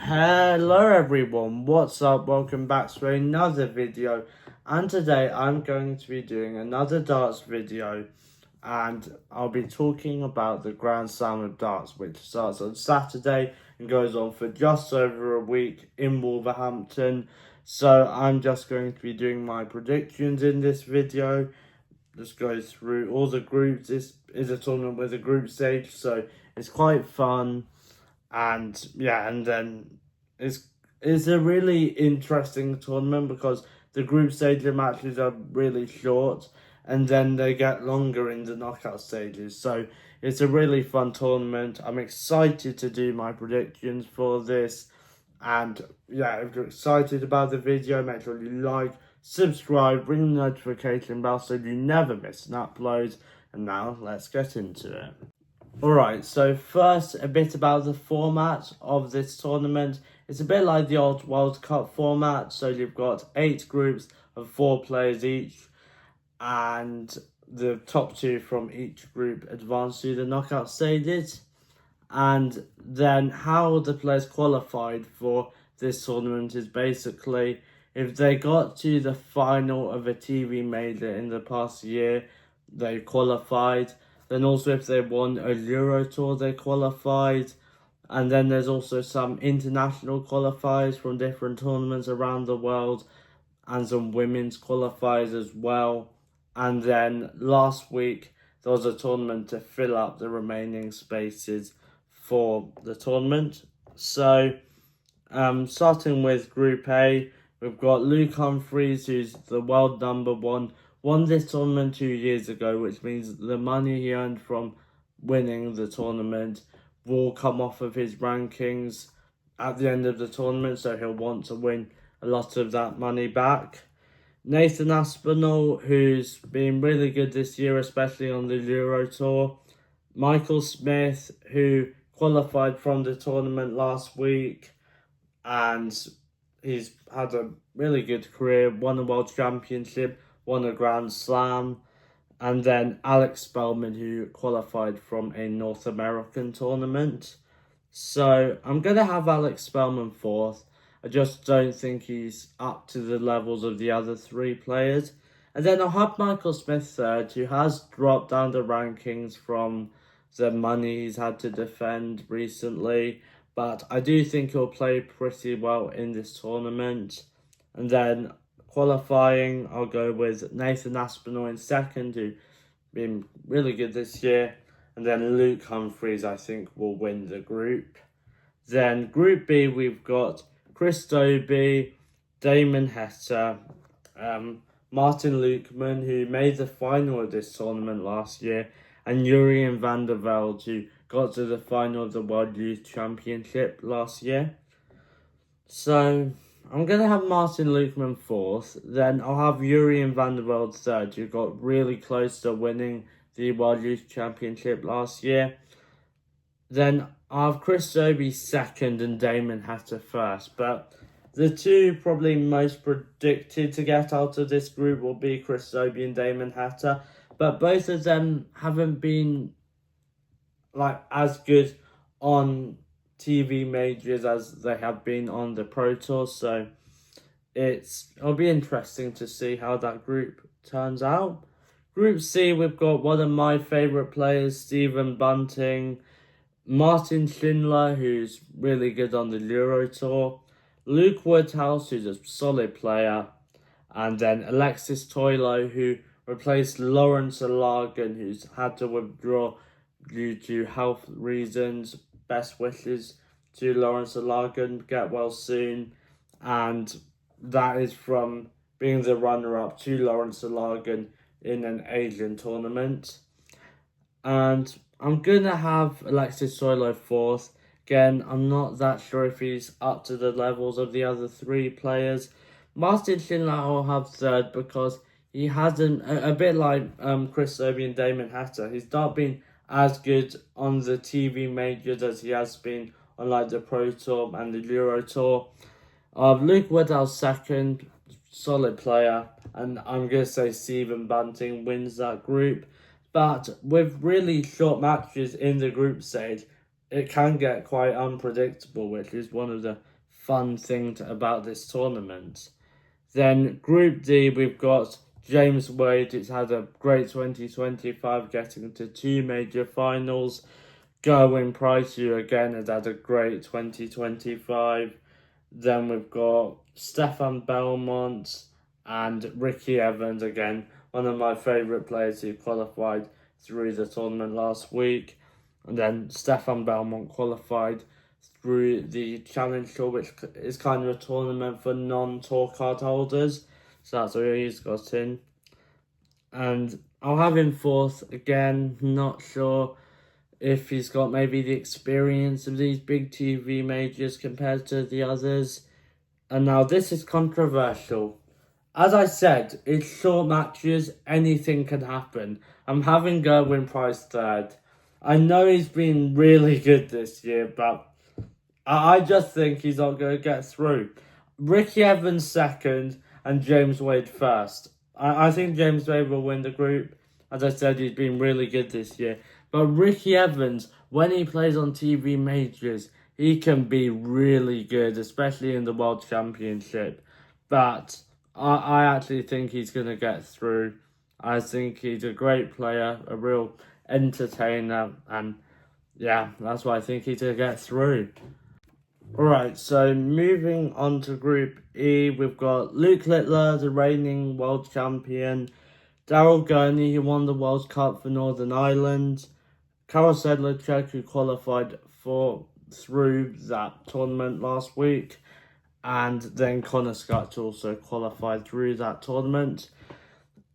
Hello everyone, what's up? Welcome back to another video, and today I'm going to be doing another darts video, and I'll be talking about the Grand Slam of Darts, which starts on Saturday and goes on for just over a week in Wolverhampton. So I'm just going to be doing my predictions in this video. Just go through all the groups. This is a tournament with a group stage, so it's quite fun. And yeah, and then it's a really interesting tournament because the group stage matches are really short and then they get longer in the knockout stages. So it's a really fun tournament. I'm excited to do my predictions for this. And yeah, if you're excited about the video, make sure you like, subscribe, ring the notification bell so you never miss an upload. And now let's get into it. Alright, so first a bit about the format of this tournament. It's a bit like the old World Cup format, so you've got 8 groups of 4 players each, and the top 2 from each group advance to the knockout stages. And then how the players qualified for this tournament is basically if they got to the final of a TV major in the past year, they qualified. Then also if they won a Euro Tour, they qualified. And then there's also some international qualifiers from different tournaments around the world and some women's qualifiers as well. And then last week, there was a tournament to fill up the remaining spaces for the tournament. So, starting with Group A, we've got Luke Humphries, who's the world number 1, won this tournament 2 years ago, which means the money he earned from winning the tournament will come off of his rankings at the end of the tournament, so he'll want to win a lot of that money back. Nathan Aspinall, who's been really good this year, especially on the Euro Tour. Michael Smith, who qualified from the tournament last week, and he's had a really good career, won a World Championship, won a Grand Slam. And then Alex Spellman, who qualified from a North American tournament. So I'm going to have Alex Spellman 4th. I just don't think he's up to the levels of the other 3 players. And then I'll have Michael Smith 3rd, who has dropped down the rankings from the money he's had to defend recently. But I do think he'll play pretty well in this tournament. And then qualifying, I'll go with Nathan Aspinall in 2nd, who's been really good this year. And then Luke Humphries, I think, will win the group. Then Group B, we've got Chris Dobey, Damon Heta, Martin Lukeman, who made the final of this tournament last year, and Jurien van der Velde, who got to the final of the World Youth Championship last year. So I'm going to have Martin Lukeman 4th, then I'll have Jurien van der Velde 3rd, who got really close to winning the World Youth Championship last year. Then I'll have Chris Dobey 2nd and Damon Heta 1st, but the 2 probably most predicted to get out of this group will be Chris Dobey and Damon Heta, but both of them haven't been as good on TV majors as they have been on the Pro Tour, so it'll be interesting to see how that group turns out. Group C, we've got one of my favourite players, Stephen Bunting, Martin Schindler, who's really good on the Euro Tour, Luke Woodhouse, who's a solid player, and then Alexis Toilo, who replaced Lawrence Alagan, who's had to withdraw due to health reasons. Best wishes to Lawrence Alagan, get well soon. And that is from being the runner-up to Lawrence Alagan in an Asian tournament. And I'm going to have Alexis Toilo 4th. Again, I'm not that sure if he's up to the levels of the other 3 players. Martin Schindler I'll have 3rd because he hasn't, a bit like Chris Dobey and Damon Heta, he's not been as good on the TV majors as he has been on the Pro Tour and the Euro Tour. Luke Woodhouse 2nd, solid player, and I'm going to say Stephen Bunting wins that group. But with really short matches in the group stage, it can get quite unpredictable, which is one of the fun things about this tournament. Then Group D, we've got James Wade. It's had a great 2025, getting to two major finals. Gerwyn Price, who again has had a great 2025. Then we've got Stefan Belmont and Ricky Evans, again, one of my favourite players who qualified through the tournament last week. And then Stefan Belmont qualified through the Challenge Tour, which is kind of a tournament for non-tour card holders. So that's where he's got in. And I'll have him fourth again, not sure if he's got maybe the experience of these big TV majors compared to the others. And now this is controversial. As I said, it's short matches, anything can happen. I'm having Gerwyn Price third. I know he's been really good this year, but I just think he's not going to get through. Ricky Evans second and James Wade first. I think James Wade will win the group. As I said, he's been really good this year. But Ricky Evans, when he plays on TV majors, he can be really good, especially in the World Championship. But I actually think he's going to get through. I think he's a great player, a real entertainer, and yeah, that's why I think he's going to get through. Alright, so moving on to Group E, we've got Luke Littler, the reigning world champion, Daryl Gurney, who won the World Cup for Northern Ireland, Karol Sedlacek, who qualified through that tournament last week, and then Connor Scott also qualified through that tournament.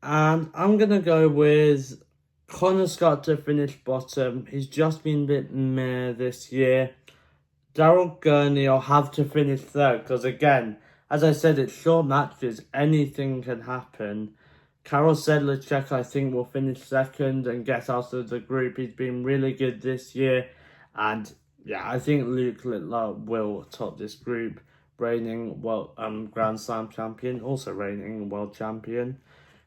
And I'm going to go with Connor Scott to finish bottom. He's just been a bit meh this year. Daryl Gurney will have to finish third because, again, as I said, it's short matches. Anything can happen. Karol Sedlacek, I think, will finish second and get out of the group. He's been really good this year. And, yeah, I think Luke Littler will top this group. Reigning Grand Slam champion, also reigning world champion.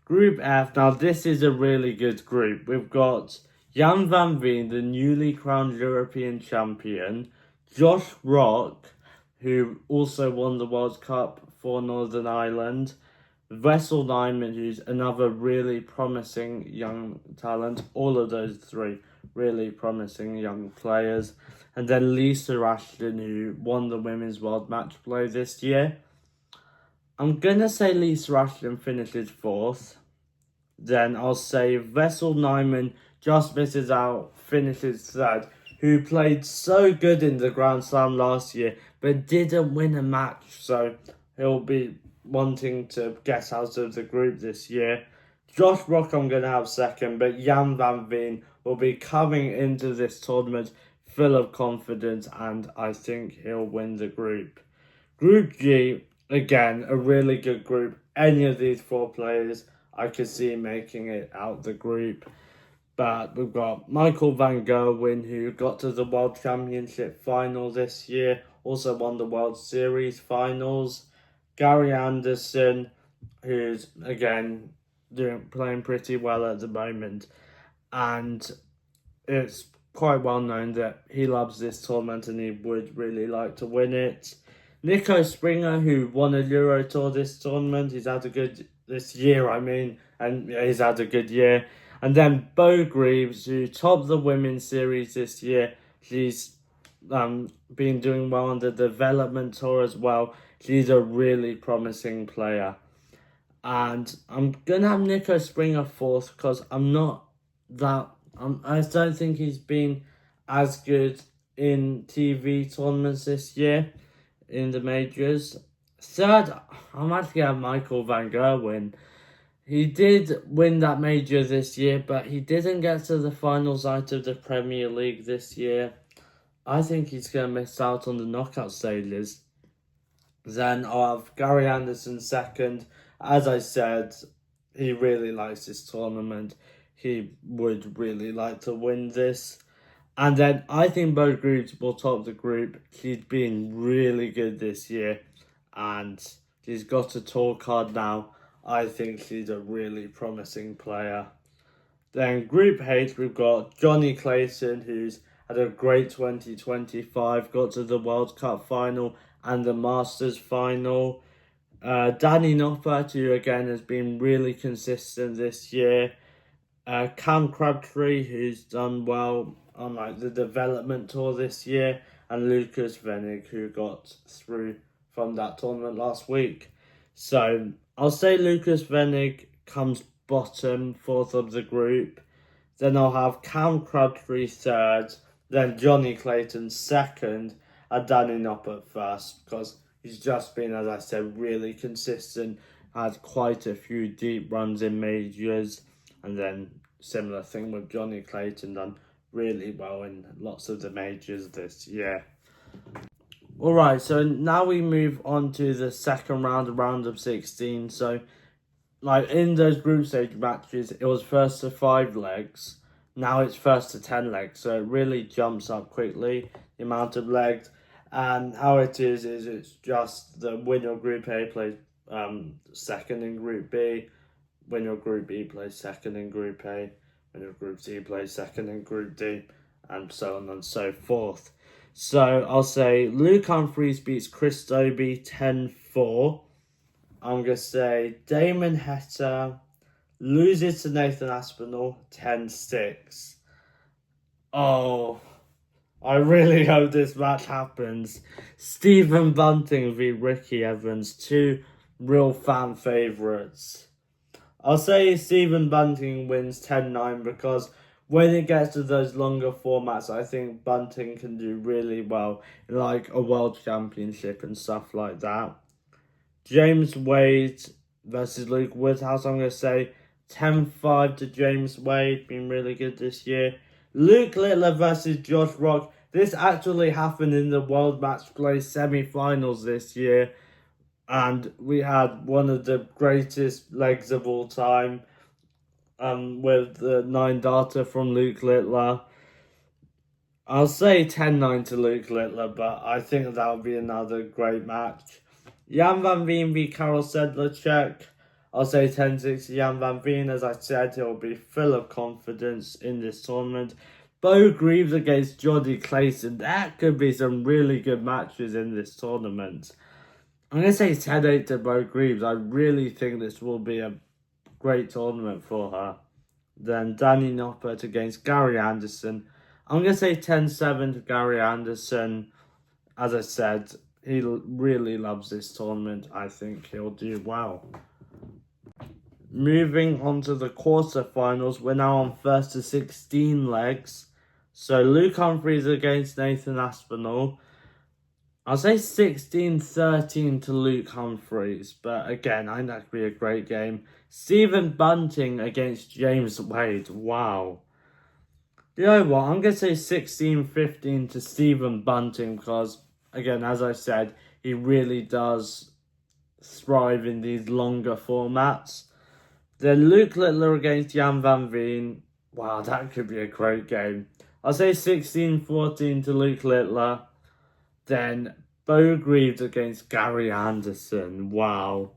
Group F, now this is a really good group. We've got Jan van Veen, the newly crowned European champion, Josh Rock, who also won the World Cup for Northern Ireland, Wessel Nijman, who's another really promising young talent, all of those three really promising young players, and then Lisa Ashton, who won the Women's World Match Play this year. I'm going to say Lisa Ashton finishes fourth. Then I'll say Wessel Nijman just misses out, finishes third, who played so good in the Grand Slam last year, but didn't win a match, so he'll be wanting to get out of the group this year. Josh Rock I'm going to have second, but Jan van Veen will be coming into this tournament full of confidence, and I think he'll win the group. Group G, again, a really good group. Any of these four players, I could see making it out the group. But we've got Michael van Gerwen, who got to the World Championship final this year, also won the World Series finals. Gary Anderson, who's, again, playing pretty well at the moment. And it's quite well known that he loves this tournament and he would really like to win it. Nico Springer, who won a Euro Tour this tournament, he's had a good and he's had a good year. And then Bo Greaves, who topped the Women's Series this year. She's been doing well on the development tour as well. She's a really promising player. And I'm going to have Nico Springer fourth because I don't think he's been as good in TV tournaments this year in the majors. Third, I'm actually going to have Michael van Gerwen. He did win that major this year, but he didn't get to the finals out of the Premier League this year. I think he's going to miss out on the knockout stages. Then I'll have Gary Anderson second. As I said, he really likes this tournament. He would really like to win this. And then I think Bo Greaves will top the group. She's been really good this year. And she's got a tour card now. I think she's a really promising player. Then Group H, we've got Johnny Clayton, who's had a great 2025, got to the World Cup final and the Masters final. Danny Noppert, who again has been really consistent this year. Cam Crabtree, who's done well on like the development tour this year, and Lucas Venig, who got through from that tournament last week. So I'll say Lucas Venig comes bottom, fourth of the group. Then I'll have Cam Crabtree third, then Johnny Clayton second, and Danny Noppert first, because he's just been, as I said, really consistent, had quite a few deep runs in majors, and then similar thing with Johnny Clayton, done really well in lots of the majors this year. Alright, so now we move on to the second round of 16. So, like in those group stage matches, it was first to 5 legs. Now it's first to 10 legs, so it really jumps up quickly, the amount of legs. And how it is it's just the winner of Group A plays second in Group B, winner of Group B plays second in Group A, winner of Group C plays second in Group D, and so on and so forth. So I'll say Luke Humphries beats Chris Dobey 10-4. I'm going to say Damon Heta loses to Nathan Aspinall 10-6. Oh, I really hope this match happens. Stephen Bunting v Ricky Evans, two real fan favourites. I'll say Stephen Bunting wins 10-9 because when it gets to those longer formats, I think Bunting can do really well in like a World Championship and stuff like that. James Wade versus Luke Woodhouse, I'm going to say 10-5 to James Wade, been really good this year. Luke Littler versus Josh Rock. This actually happened in the World Match Play semi-finals this year, and we had one of the greatest legs of all time, with the 9 data from Luke Littler. I'll say 10-9 to Luke Littler, but I think that'll be another great match. Jan van Veen v Karel Sedlacek. I'll say 10-6 to Jan van Veen. As I said, he'll be full of confidence in this tournament. Bo Greaves against Johnny Clayton. That could be some really good matches in this tournament. I'm going to say 10-8 to Bo Greaves. I really think this will be a great tournament for her. Then Danny Noppert against Gary Anderson. I'm going to say 10-7 to Gary Anderson. As I said, he really loves this tournament. I think he'll do well. Moving on to the quarterfinals, we're now on first to 16 legs. So Luke Humphries against Nathan Aspinall. I'll say 16-13 to Luke Humphries, but again, I think that could be a great game. Stephen Bunting against James Wade. Wow. You know what? I'm going to say 16-15 to Stephen Bunting because, again, as I said, he really does thrive in these longer formats. Then Luke Littler against Jan van Veen. Wow, that could be a great game. I'll say 16-14 to Luke Littler. Then Bo Greaves against Gary Anderson. Wow.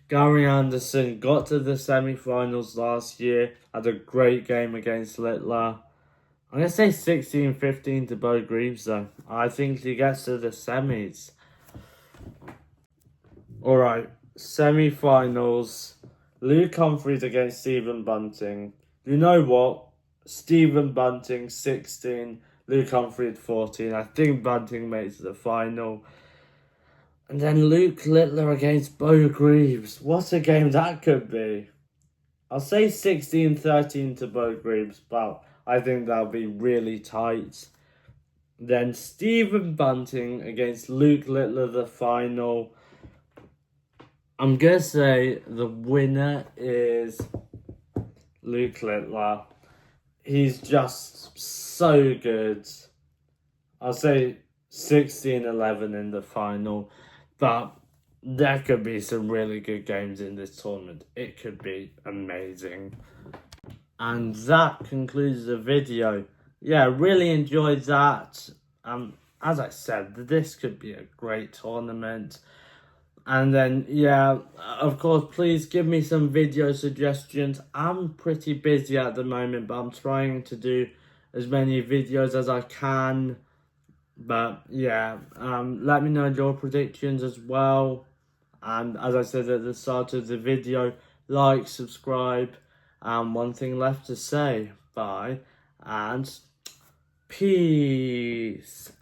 Gary Anderson got to the semi-finals last year. Had a great game against Littler. I'm going to say 16-15 to Bo Greaves though. I think he gets to the semis. Alright, semi-finals. Luke Humphries against Stephen Bunting. You know what? Stephen Bunting 16, Luke Humphries 14. I think Bunting makes the final. And then Luke Littler against Bo Greaves. What a game that could be. I'll say 16-13 to Bo Greaves, but I think that'll be really tight. Then Stephen Bunting against Luke Littler, the final. I'm going to say the winner is Luke Littler. He's just so good. I'll say 16-11 in the final. But there could be some really good games in this tournament. It could be amazing. And that concludes the video. Yeah, really enjoyed that. As I said, this could be a great tournament. And then, yeah, of course, please give me some video suggestions. I'm pretty busy at the moment, but I'm trying to do as many videos as I can. But yeah, let me know your predictions as well. And as I said at the start of the video, like, subscribe, and one thing left to say. Bye and peace.